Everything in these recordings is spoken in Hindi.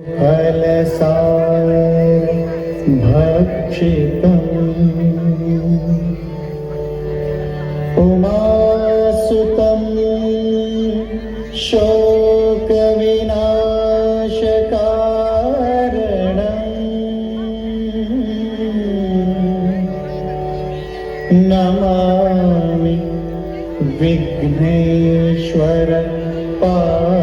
फलसार भक्षितम् उमासुतं शोकविनाशकारणम् नमामि विघ्नेश्वर पादपङ्कजम्।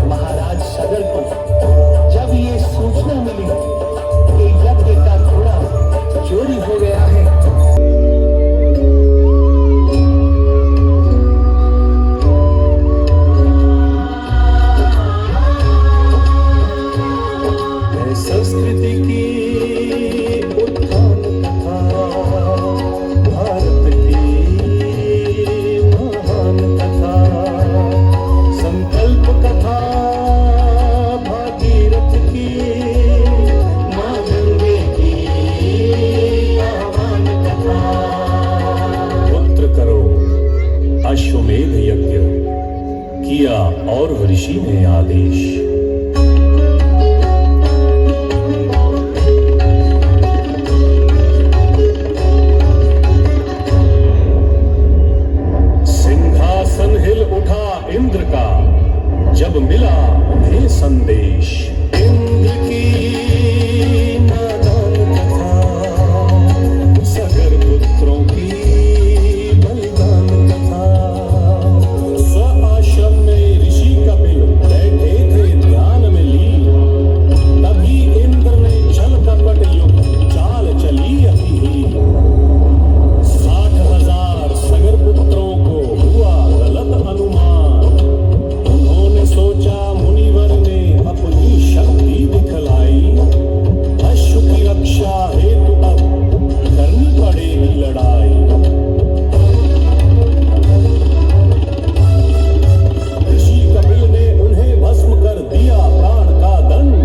महाराज सगर को जब ये सूचना मिली कि यज्ञ का घोड़ा चोरी हो गया है, संस्कृति की उत्थान कथा भारत की महान कथा, संकल्प कथा भागीरथ की, मां गंगे की आह्वान कथा। पुत्र करो अश्वमेध यज्ञ, किया और ऋषि ने आदेश। इंद्र का जब मिला उन्हें संदेश, इंद्र की नादान कथा, सगर पुत्रों की बलिदान कथा। स्वआश्रम में ऋषि कपिल बैठे थे ध्यान में लीन, तभी इंद्र ने छल कपट युक्त चाल चली अति ही। 60,000 सगर पुत्रों को हुआ गलत अनुमान, सोचा मुनिवर ने अपनी शक्ति दिखलाई, अश्व की रक्षा हेतु अब करनी पड़ेगी लड़ाई। ऋषि कपिल ने उन्हें भस्म कर दिया प्राण का दंड,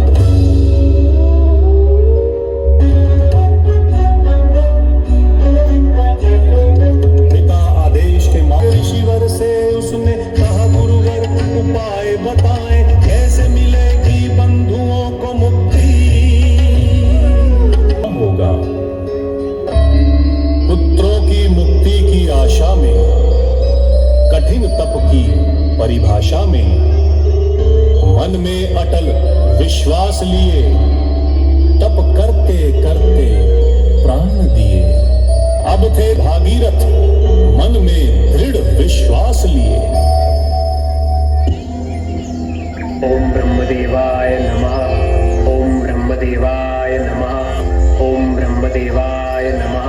पिता आदेश के मारे ऋषिवर से उसने कहा, गुरुवर उपाय बताएं, कैसे मिलेगी बंधुओं को मुक्ति। होगा पुत्रों की मुक्ति की आशा में, कठिन तप की परिभाषा में, मन में अटल विश्वास लिए, तप करते करते प्राण दिए। अब थे भागीरथ मन में दृढ़ विश्वास लिए, ओम ब्रह्मदेवाय नमः। ओम ब्रह्मदेवाय नमः। ओम ब्रह्मदेवाय नमः।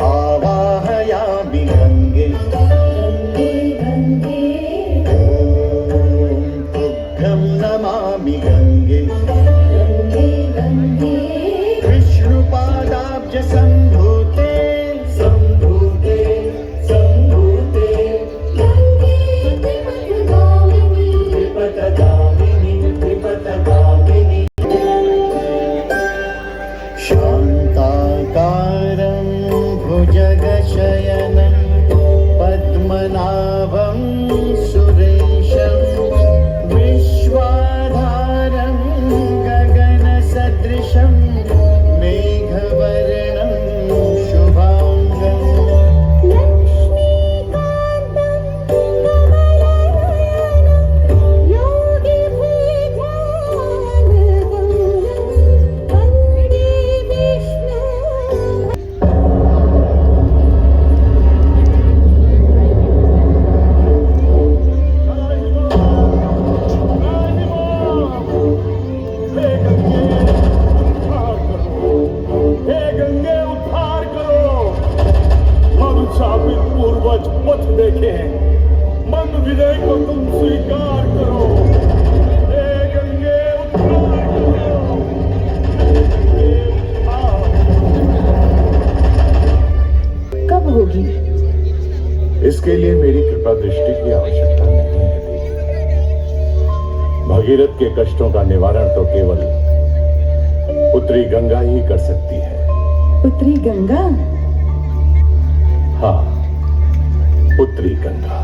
आवाहयामि गंगे गंगे गंगे तुभ्यं नमामि गंगे गंगे गंगे विष्णुपादाब्ज संभूते संभूते संभूते गंगे त्रिपथगामिनी त्रिपथगामिनी शान्ताकारं भुजगशयनं पद्मनाभं सुरेशं विश्वाधारं गगनसदृशं मेघवर्णं शुभांगं पूर्वज पथ देखे मन विनय को तुम स्वीकार करो। हे गंगे उद्धार करो। कब होगी? इसके लिए मेरी कृपा दृष्टि की आवश्यकता नहीं है। भगीरथ के कष्टों का निवारण तो केवल पुत्री गंगा ही कर सकती है। पुत्री गंगा? हाँ, पुत्री गंगा।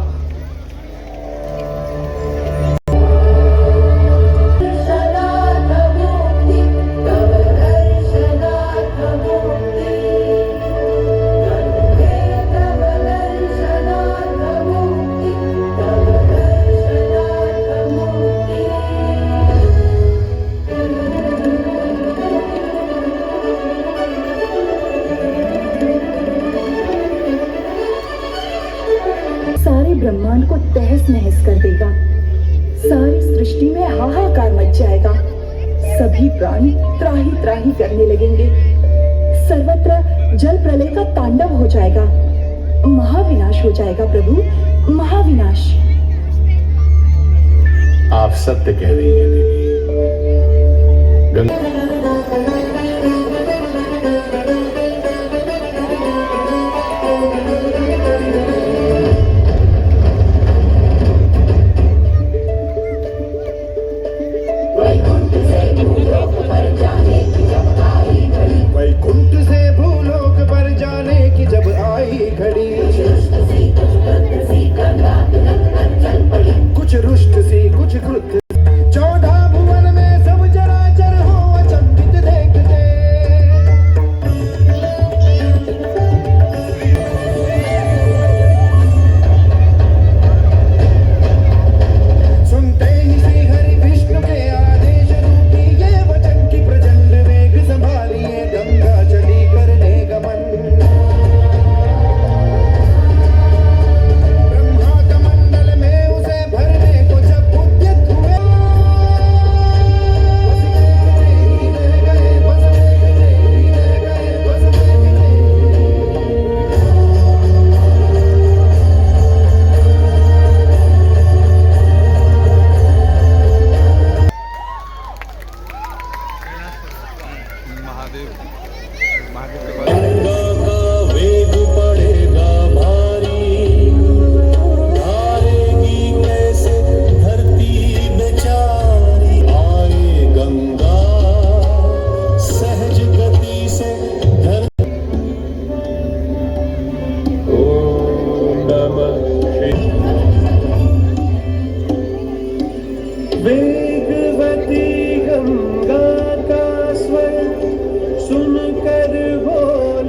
सारे ब्रह्मांड को तहस नहस कर देगा। सारी सृष्टि में हाहाकार मच जाएगा। सभी प्राणी त्राही त्राही करने लगेंगे। सर्वत्र जल प्रलय का तांडव हो जाएगा। महाविनाश हो जाएगा प्रभु, महाविनाश। आप सत्य कह रही हैं देवी। गंगा वैकुंठ से भूलोक पर जाने की जब आई घड़ी, कुछ रुष्ट सी कुछ कृत, 14 भुवन में सब चराचर हो अचंभित देखते। सुनते ही श्री हरि विष्णु के आदेश रूपी ये वचन की प्रचंड वेग संभालिए गंगा चली करने गमन। ब्रह्मा कमंडल में उसे भरने को जब उद्यत हुए, बस देखते ही रह गए, बस देखते ही रह गए, बस देखते ही। महादेव महादेव के गंगा का वेग पड़ेगा भारी, हारेगी कैसे धरती बेचारी। आए गंगा सहज गति से धर। ओम नमः वेगवती गंगा का स्वर सुनकर बोल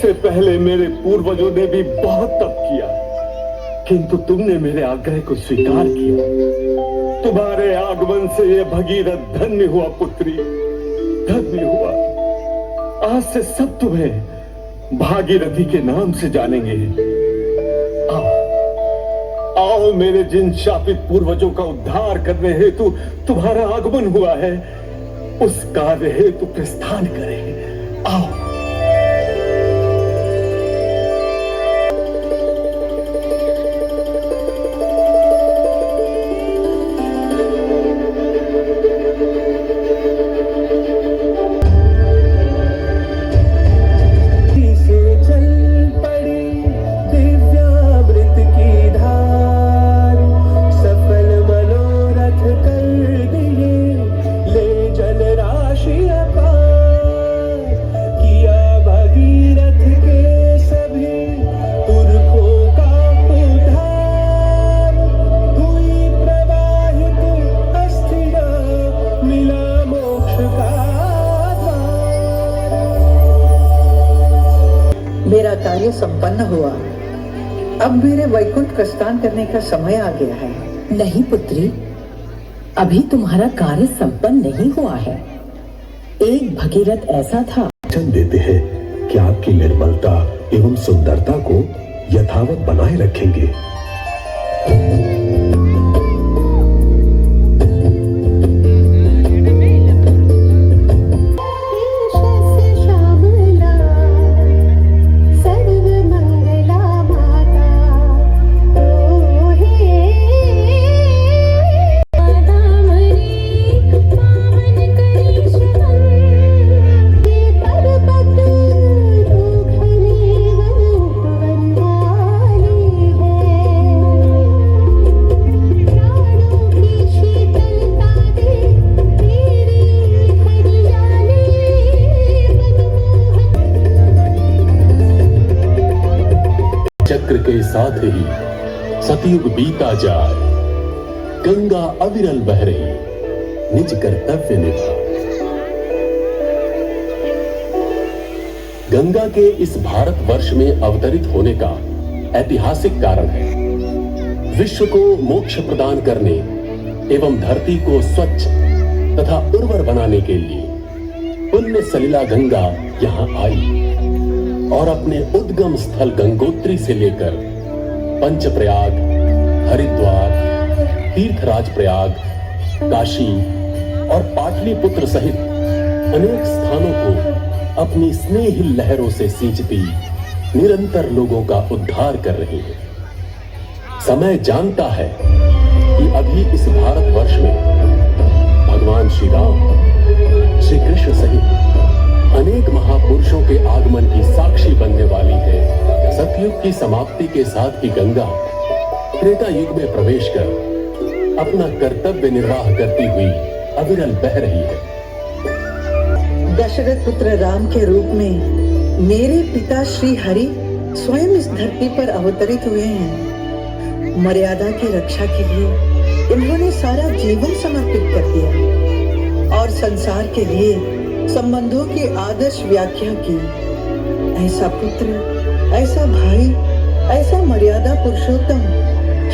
इससे पहले मेरे पूर्वजों ने भी बहुत तप किया, किंतु तुमने मेरे आग्रह को स्वीकार किया। तुम्हारे आगमन से ये भगीरथ धन्य हुआ पुत्री, धन्य हुआ। आज से सब तुम्हें भागीरथी के नाम से जानेंगे। आओ, आओ, मेरे जिन शापित पूर्वजों का उद्धार करने हेतु तुम्हारा आगमन हुआ है, उस कार्य हेतु प्रस्थान करें। आओ। मेरा कार्य संपन्न हुआ। अब मेरे वैकुंठ प्रस्थान करने का समय आ गया है। नहीं पुत्री, अभी तुम्हारा कार्य संपन्न नहीं हुआ है। एक भगीरथ ऐसा था। वचन देते हैं कि आपकी निर्मलता एवं सुंदरता को यथावत बनाए रखेंगे। चक्र के साथ ही सतयुग बीता जाए, गंगा अविरल बह रही, निज कर्तव्य निभा। गंगा के इस भारतवर्ष में अवतरित होने का ऐतिहासिक कारण है। विश्व को मोक्ष प्रदान करने एवं धरती को स्वच्छ तथा उर्वर बनाने के लिए पुण्य सलिला गंगा यहाँ आई और अपने उद्गम स्थल गंगोत्री से लेकर पंचप्रयाग, हरिद्वार, तीर्थराज प्रयाग, काशी और पाटलिपुत्र सहित अनेक स्थानों को अपनी स्नेही लहरों से सींचती निरंतर लोगों का उद्धार कर रही है। समय जानता है कि अभी इस भारतवर्ष में भगवान श्री राम, श्री कृष्ण सहित अनेक महापुरुषों के आगमन की साक्षी बनने वाली है। सतयुग की समाप्ति के साथ ही गंगा त्रेता युग में प्रवेश कर अपना कर्तव्य निर्वाह करती हुई अविरल बह रही है। दशरथ पुत्र राम के रूप में मेरे पिता श्री हरि स्वयं इस धरती पर अवतरित हुए हैं। मर्यादा की रक्षा के लिए इन्होंने सारा जीवन समर्पित कर दिया और संसार के लिए संबंधों की आदर्श व्याख्या की। ऐसा पुत्र, ऐसा भाई, ऐसा मर्यादा पुरुषोत्तम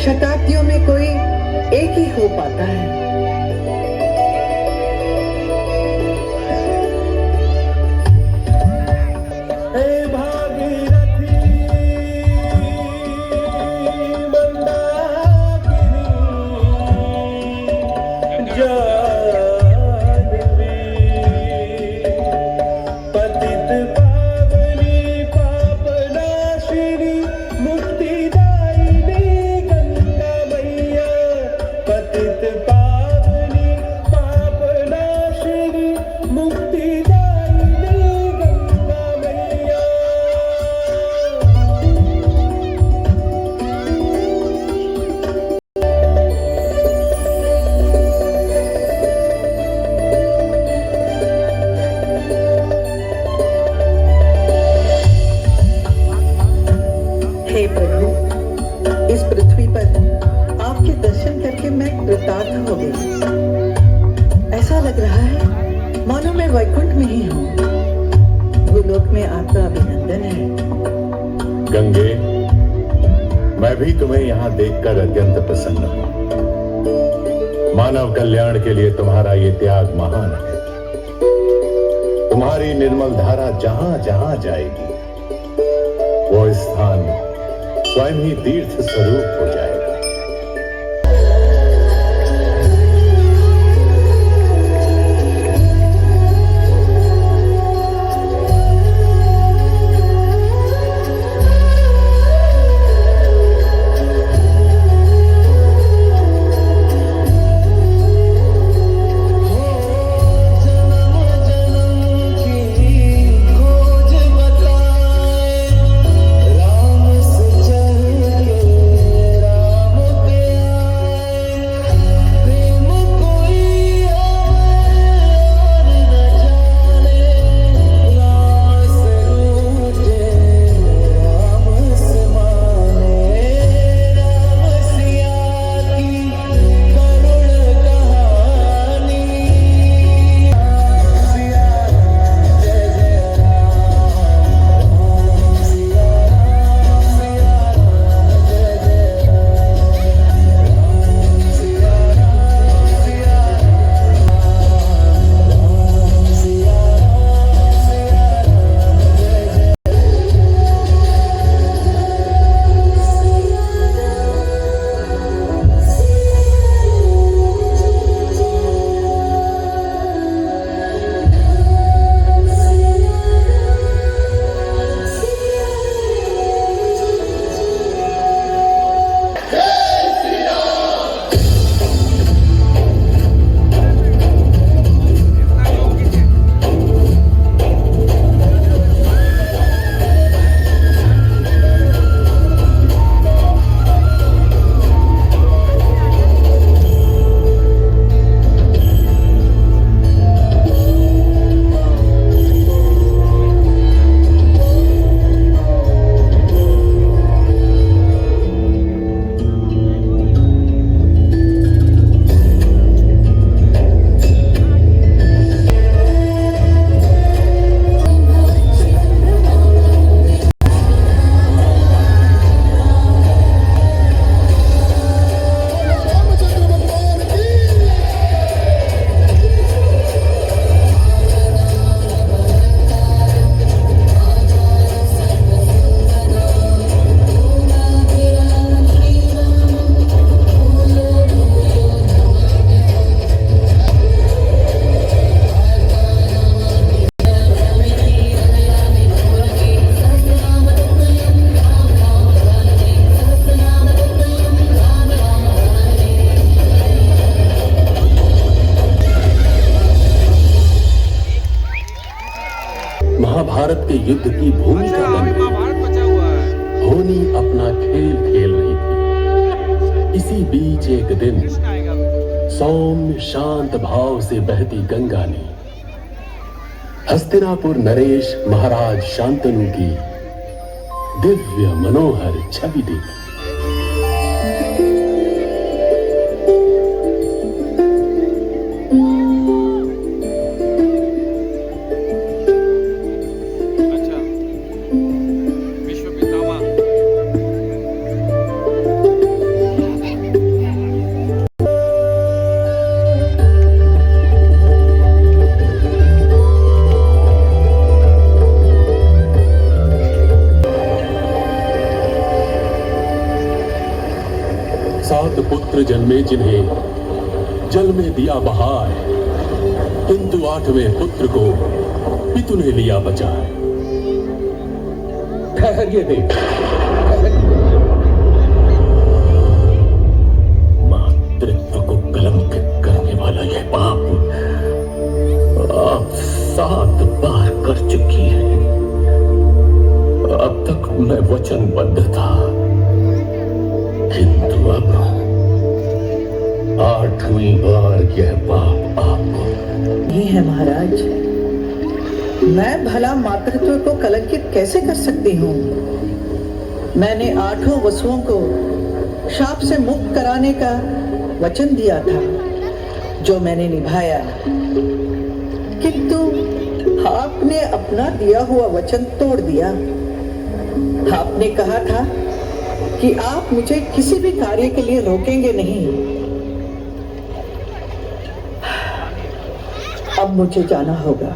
शताब्दियों में कोई एक ही हो पाता है। हे प्रभु, इस पृथ्वी पर आपके दर्शन करके मैं कृतार्थ हो गई। ऐसा लग रहा है मानो मैं वैकुंठ में ही हूँ। भूलोक में आपका अभिनंदन। निवेदन है। गंगे, मैं भी तुम्हें यहाँ देखकर अत्यंत प्रसन्न हूं। मानव कल्याण के लिए तुम्हारा ये त्याग महान है। तुम्हारी निर्मल धारा जहां जहां जाएगी, वो स्थान स्वयं ही तीर्थ स्वरूप हो जाएगा। महाभारत के युद्ध की भूमिका बन गई। भारत बचा हुआ है। होनी अपना खेल खेल रही थी। इसी बीच एक दिन कृष्ण आएगा। सौम्य शांत भाव से बहती गंगा ने हस्तिनापुर नरेश महाराज शांतनु की दिव्य मनोहर छवि देखी। अच्छा, विश्व पितामह। सात पुत्र जन्मे जिन्हें जल में दिया बहाए, किंतु आठवें पुत्र को पितु ने लिया बचाए। ठहरिए देख, मातृत्व को कलंकित करने वाला यह पाप आप 7 बार कर चुकी है। अब तक मैं वचनबद्ध था, किंतु अब 8वीं बार यह पाप आपको। नहीं है महाराज, मैं भला मातृत्व को कलंकित कैसे कर सकती हूँ? मैंने 8 वसुओं को शाप से मुक्त कराने का वचन दिया था, जो मैंने निभाया, किंतु आप आपने अपना दिया हुआ वचन तोड़ दिया। आपने कहा था कि आप मुझे किसी भी कार्य के लिए रोकेंगे नहीं। अब मुझे जाना होगा।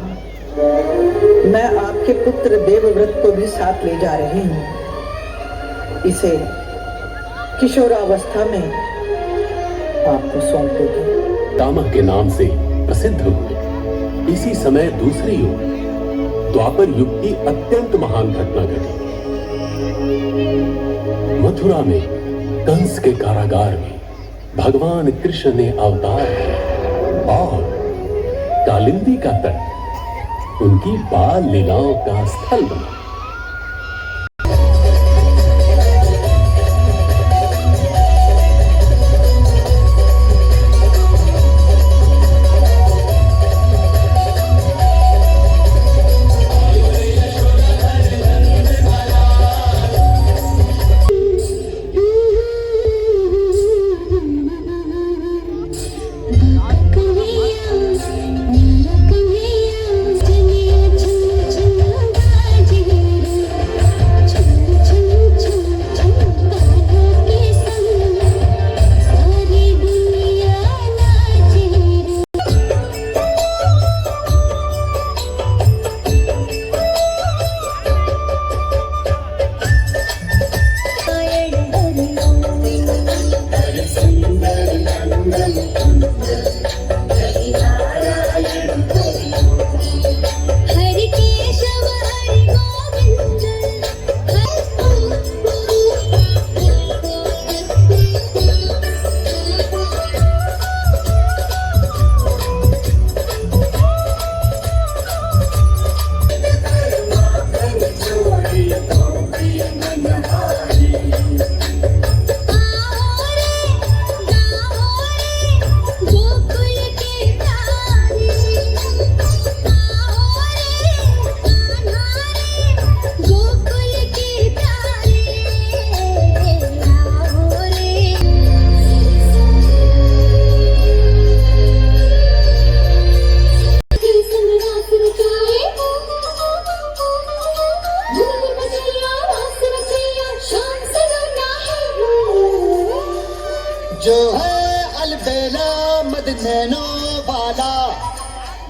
मैं आपके पुत्र देवव्रत को भी साथ ले जा रही हूँ। इसे किशोरावस्था में आपको सौंप देगी। तामा के नाम से प्रसिद्ध हुए। इसी समय दूसरी ओर द्वापर युग की अत्यंत महान घटना घटी। मथुरा में कंस के कारागार में भगवान कृष्ण ने अवतार लिया और कालिंदी का तट उनकी बाल लीलाओं का स्थल बना। जो है अलबेला मदनैनो वाला,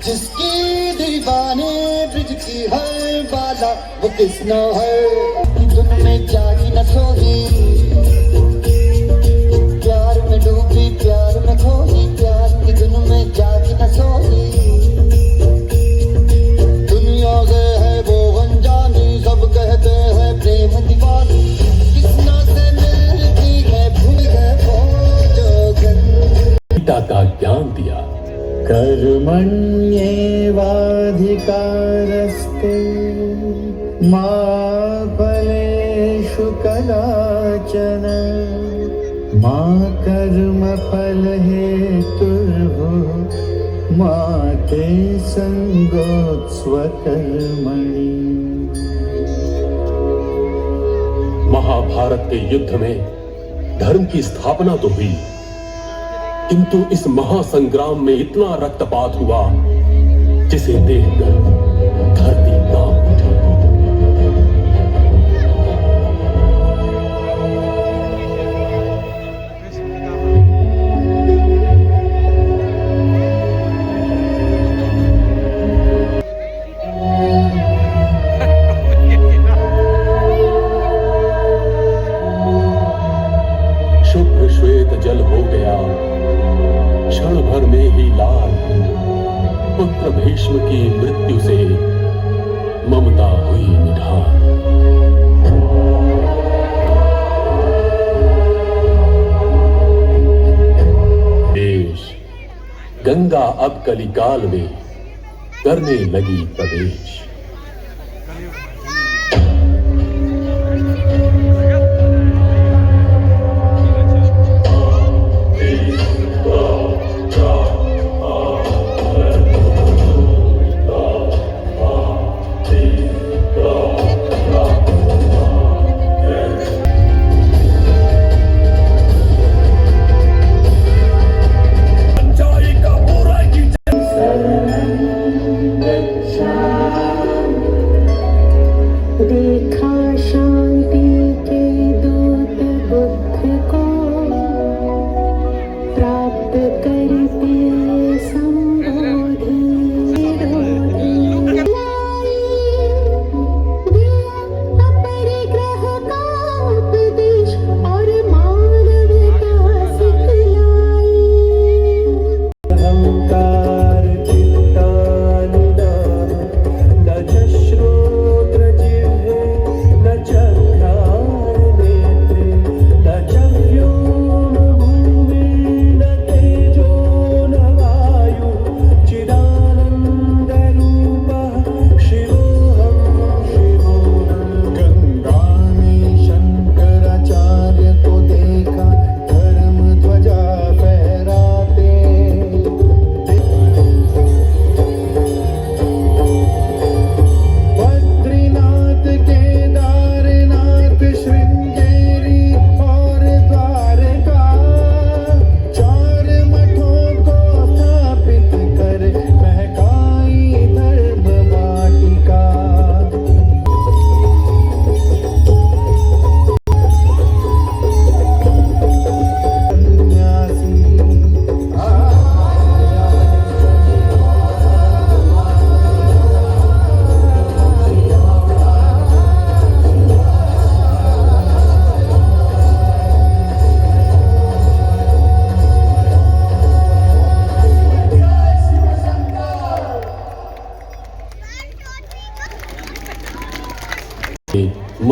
जिसकी दीवाने ब्रिज की है बाला, वो किसना है धुन में जागी न सोही, प्यार में डूबी प्यार में खोई, प्यार की धुन में जागी न सोही। दुनिया के है वो अनजानी, सब कहते हैं प्रेम दीवानी, किसना से मिलती है भूल गए वो जोगन। गीता का ज्ञान दिया। कर्मण्येवाधिकारस्ते मा फलेषु कदाचन, मा कर्मफल हेतुर्भुः मा ते संगोत्स्व कर्मणि। महाभारत के युद्ध में धर्म की स्थापना तो हुई, किंतु इस महासंग्राम में इतना रक्तपात हुआ जिसे देखकर धरती कांप उठी। शुभ्र श्वेत जल हो गया क्षण भर में ही लाल, पुत्र भीष्म की मृत्यु से ममता हुई निढाल। देश गंगा अब कलिकाल में करने लगी प्रवेश।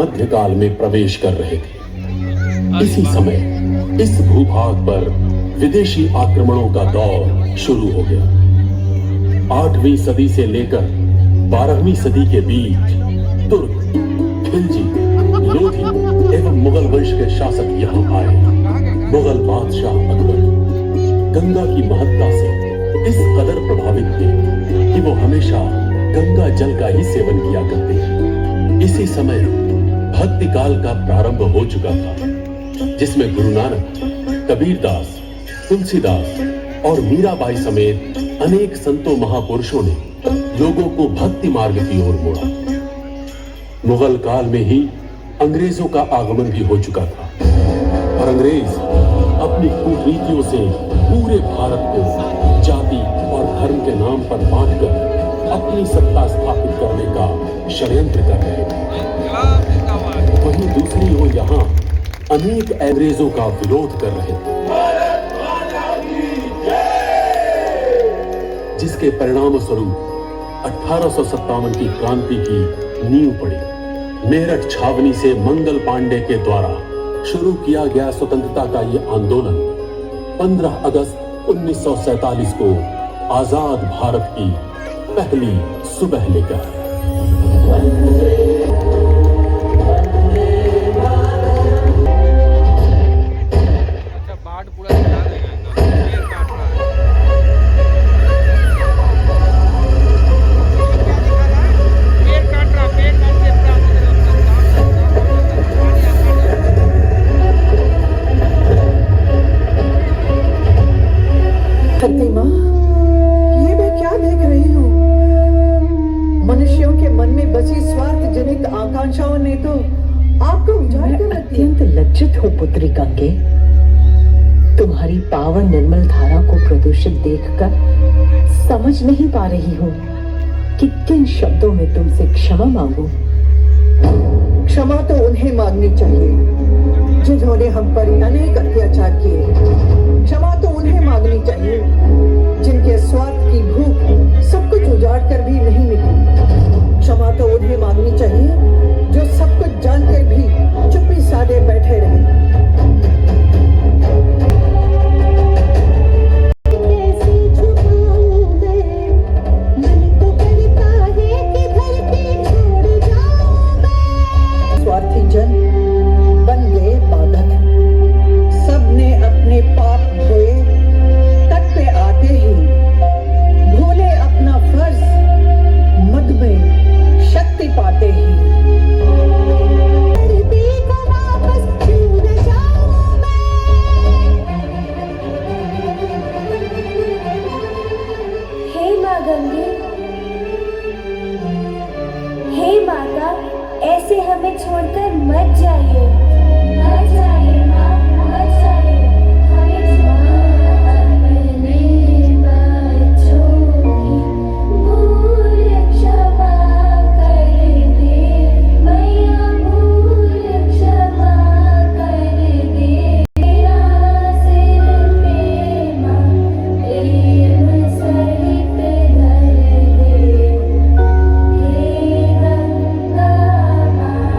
मध्यकाल में प्रवेश कर रहे थे। इसी समय इस भूभाग पर विदेशी आक्रमणों का दौर शुरू हो गया। 8वीं सदी से लेकर 12वीं सदी के बीच तुर्क, खिलजी, लोधी एवं मुगल वंश के शासक यहाँ आए। मुगल बादशाह अकबर गंगा की महत्ता से इस कदर प्रभावित थे कि वो हमेशा गंगा जल का ही सेवन किया करते थे। इसी समय भक्ति काल का प्रारंभ हो चुका था, जिसमें गुरु नानक, कबीरदास, तुलसीदास और मीराबाई समेत अनेक संतों महापुरुषों ने लोगों को भक्ति मार्ग की ओर मोड़ा। मुगल काल में ही अंग्रेजों का आगमन भी हो चुका था और अंग्रेज अपनी कूटनीतियों से पूरे भारत को जाति और धर्म के नाम पर बांटकर अपनी सत्ता स्थापित करने का षड्यंत्र कर रहे थे। वहीं दूसरी ओर यहाँ अनेक अंग्रेजों का विरोध कर रहे थे, जिसके परिणाम स्वरूप 1857 की क्रांति की नींव पड़ी। मेरठ छावनी से मंगल पांडे के द्वारा शुरू किया गया स्वतंत्रता का ये आंदोलन 15 अगस्त 1947 को आजाद भारत की पहली सुबह लेकर अच्छा बाढ़ पूरा चला देगा एकदम पेड़ काट रहा है। क्या दिखा रहा है? पेड़ काट रहा, पेड़ काट के पूरा धरती माँ, ये मैं क्या देख रही हूँ? मनुष्यों के मन में बसी स्वार्थ जनित आकांक्षाओं ने तो आपको उजाड़ कर रख दिया। अत्यंत लज्जित हो पुत्री गंगे। तुम्हारी पावन निर्मल धारा को प्रदूषित देखकर समझ नहीं पा रही हूँ कि किन शब्दों में तुमसे क्षमा मांगूं। क्षमा तो उन्हें मांगनी चाहिए जिन्होंने हम पर अनेक अत्याचार किए। क्षमा तो उन्हें मांगनी चाहिए जिनके स्वार्थ की भूख सब कुछ उजाड़ कर भी नहीं मिटी। क्षमा तो उन्हें मांगनी चाहिए जो सब कुछ जानकर भी चुप्पी साधे बैठे रहे। स्वार्थी जन बन गए बाधक। सबने अपने पाप धोए, तट पे आते ही भूले अपना फर्ज, मद में शक्ति पाते ही। हे माँ गंगे, हे माता, ऐसे हमें छोड़कर मत जाइए। मत जाइए माँ, मत जाइए। हमें अपने बच्चों की भूल क्षमा कर दे मैया, भूल क्षमा कर दे। तेरा सिर पे माँ प्रेम सहित धर दे। हे गंगा माता।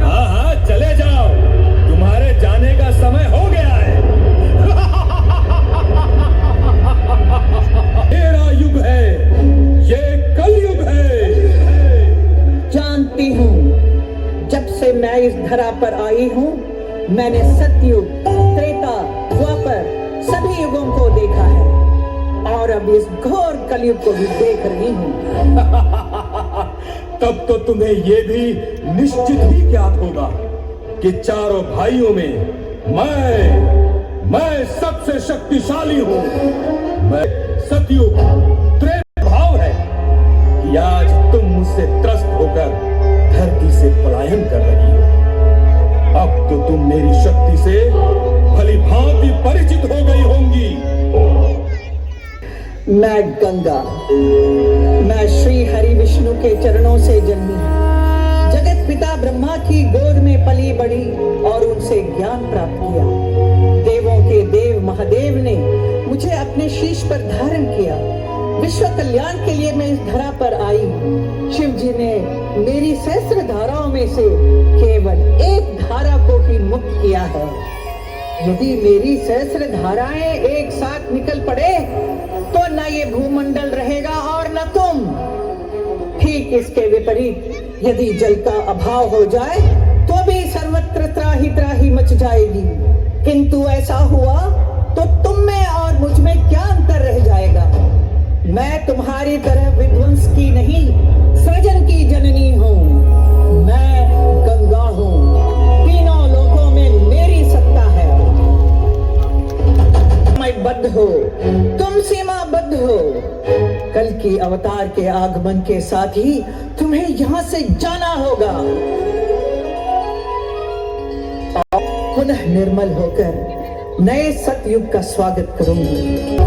हाँ हाँ चले जाओ, तुम्हारे जाने का समय हो गया है। मेरा युग है, ये कलयुग है। जानती हूँ, जब से मैं इस धरा पर आई हूँ, मैंने सतयुग, त्रेता, द्वापर सभी युगों को देखा है और अब इस घोर कलयुग को भी देख रही हूँ। तब तो तुम्हें ये भी निश्चित ही ज्ञात होगा कि चारों भाइयों में मैं सबसे शक्तिशाली हूँ। मैं सतयुग, त्रेता भाव है कि आज तुम मुझसे त्रस्त होकर धरती से पलायन कर रही हो। अब तो तुम मेरी शक्ति से भली भांति परिचित हो गई होंगी। मैं गंगा, मैं श्री हरि विष्णु के चरणों से जन्मी, जगत पिता ब्रह्मा की गोद में पली बढ़ी और उनसे ज्ञान प्राप्त किया। देवों के देव महादेव ने मुझे अपने शीश पर धारण किया। विश्व कल्याण के लिए मैं इस धरा पर आई। शिव जी ने मेरी सहस्त्र धाराओं में से केवल एक धारा को ही मुक्त किया है। यदि मेरी सहस्त्र धाराएं एक साथ निकल पड़े तो न ये भूमंडल रहेगा और न तुम। ठीक इसके विपरीत यदि जल का अभाव हो जाए तो भी सर्वत्र त्राही त्राही मच जाएगी। किंतु ऐसा हुआ तो तुम में और मुझ में क्या अंतर रह जाएगा। मैं तुम्हारी तरह विध्वंस की नहीं, सृजन की जननी हूँ। मैं गंगा हूँ। तीनों लोकों में मेरी सत्ता है। बद्ध हो, तुम सीमाबद्ध हो। कल की अवतार के आगमन के साथ ही तुम्हें यहाँ से जाना होगा। पुनः निर्मल होकर नए सतयुग का स्वागत करूंगी।